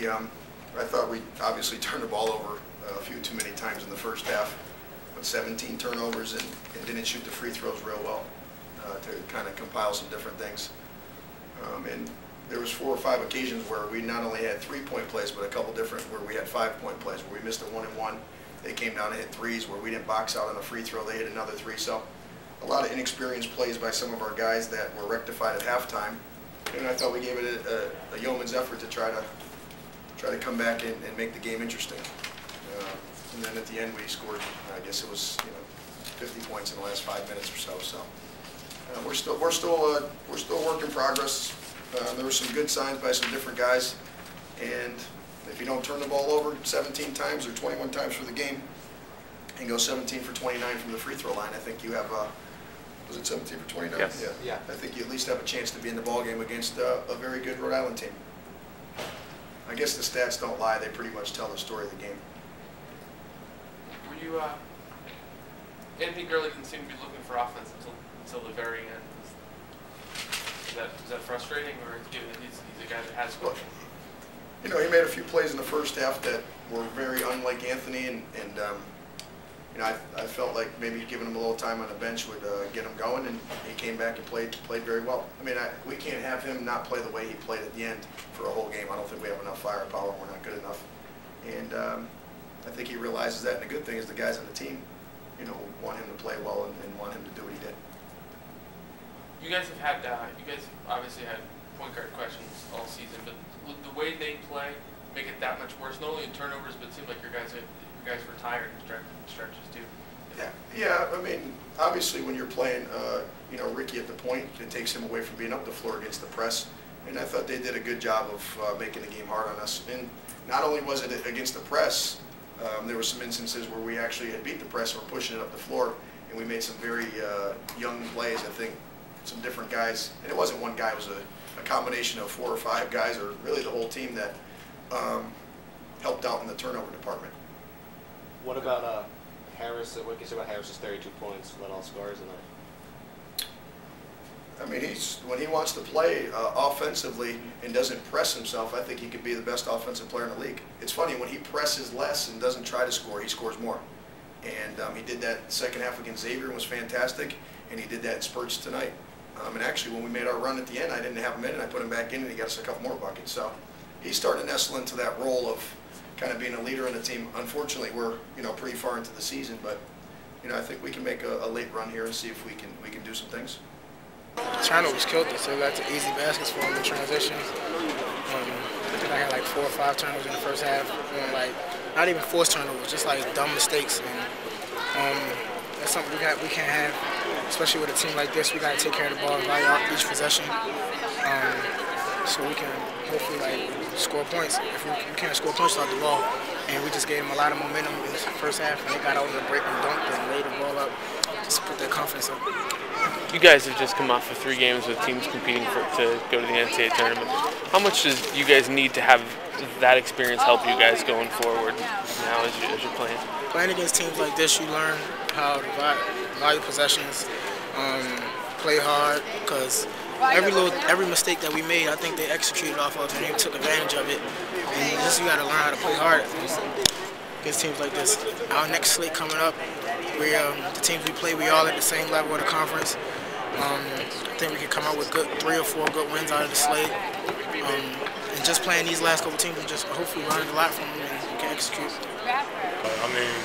I thought we obviously turned the ball over a few too many times in the first half, but 17 turnovers and didn't shoot the free throws real well to kind of compile some different things. And there was 4 or 5 occasions where we not only had 3-point plays, but a couple different where we had 5-point plays where we missed a 1-and-1. They came down and hit threes where we didn't box out on a free throw. They hit another 3. So a lot of inexperienced plays by some of our guys that were rectified at halftime. And I thought we gave it a yeoman's effort to try to come back and make the game interesting. And then at the end we scored, I guess it was 50 points in the last 5 minutes or so. So we're still a work in progress. There were some good signs by some different guys, and if you don't turn the ball over 17 times or 21 times for the game and go 17 for 29 from the free throw line, I think you have was it 17 for 29? Yes. Yeah. I think you at least have a chance to be in the ball game against a very good Rhode Island team. I guess the stats don't lie; they pretty much tell the story of the game. Were you? Anthony Gurley didn't seem to be looking for offense until the very end. Is that frustrating, or he's a guy that has scored? Well, he made a few plays in the first half that were very unlike Anthony, and I felt like maybe giving him a little time on the bench would get him going, and he came back and played very well. I mean, we can't have him not play the way he played at the end for a whole game. I don't think we have enough firepower. We're not good enough, and I think he realizes that. And the good thing is the guys on the team, want him to play well and want him to do what he did. You guys obviously had point guard questions all season, but the way they play make it that much worse. Not only in turnovers, but it seemed like your guys were tired in stretches too. Yeah. I mean, obviously when you're playing, Ricky at the point, it takes him away from being up the floor against the press. And I thought they did a good job of making the game hard on us. And not only was it against the press, there were some instances where we actually had beat the press and were pushing it up the floor, and we made some very young plays. I think some different guys, and it wasn't one guy, it was a combination of 4 or 5 guys, or really the whole team that helped out in the turnover department. What about Harris? What can you say about Harris's 32 points, led all scorers tonight? I mean, when he wants to play offensively and doesn't press himself, I think he could be the best offensive player in the league. It's funny, when he presses less and doesn't try to score, he scores more. And he did that second half against Xavier and was fantastic, and he did that in spurts tonight. And actually, when we made our run at the end, I didn't have him in, and I put him back in, and he got us a couple more buckets. So he's starting to nestle into that role of kind of being a leader in the team. Unfortunately, we're pretty far into the season, but I think we can make a late run here and see if we can do some things. Turnovers killed us. So we got to easy baskets for them in transitions. I think I had like 4 or 5 turnovers in the first half. Like not even forced turnovers, just like dumb mistakes. And that's something we can't have, especially with a team like this. We got to take care of the ball and value out each possession, so we can hopefully score points. If we can't score points off the ball, and we just gave them a lot of momentum in the first half, and they got out in the break and dunked and laid the ball up, just put their confidence up. You guys have just come off of 3 games with teams competing to go to the NCAA tournament. How much does you guys need to have that experience help you guys going forward now as you're playing? Playing against teams like this, you learn how to value possessions, play hard, because every mistake that we made, I think they executed off of, and they took advantage of it. And just you got to learn how to play hard against teams like this. Our next slate coming up, the teams we play, we all at the same level of the conference. I think we can come out with 3 or 4 good wins out of the slate. And just playing these last couple teams, we just hopefully learned a lot from them and we can execute. I mean,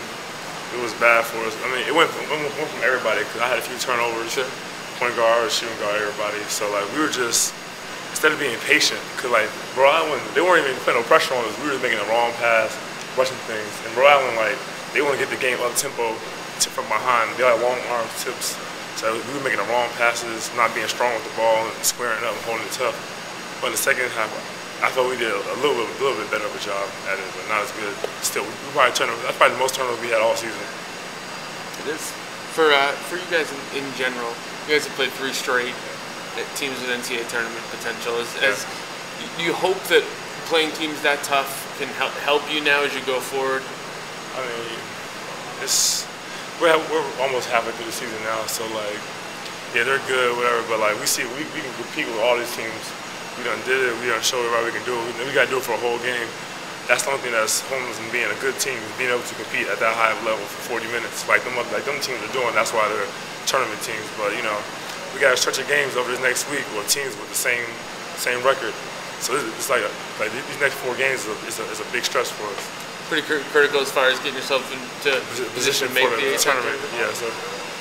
it was bad for us. I mean, it went from everybody, because I had a few turnovers, point guard, shooting guard, everybody. So we were just, instead of being patient, because Rhode Island, they weren't even putting no pressure on us. We were making the wrong pass, rushing things. And Rhode Island, they want to get the game up tempo from behind. They had long arm tips. So we were making the wrong passes, not being strong with the ball, and squaring up and holding it tough. But in the second half, I thought we did a little bit better of a job at it, but not as good. Still, that's probably the most turnovers we had all season. It is. For you guys in general, you guys have played 3 straight teams with NCAA tournament potential. Do you hope that playing teams that tough can help you now as you go forward? I mean, we're almost halfway through the season now, so yeah, they're good, whatever. But we see we can compete with all these teams. We done did it. We done showed everybody we can do it. We got to do it for a whole game. that's the only thing that's homeless and being a good team, is being able to compete at that high of level for 40 minutes. Like them teams are doing. That's why they're tournament teams. But you know, we got a stretch of games over this next week with teams with the same record. So it's like these next 4 games is a big stretch for us. Pretty critical as far as getting yourself into position to make the tournament. Yeah, so.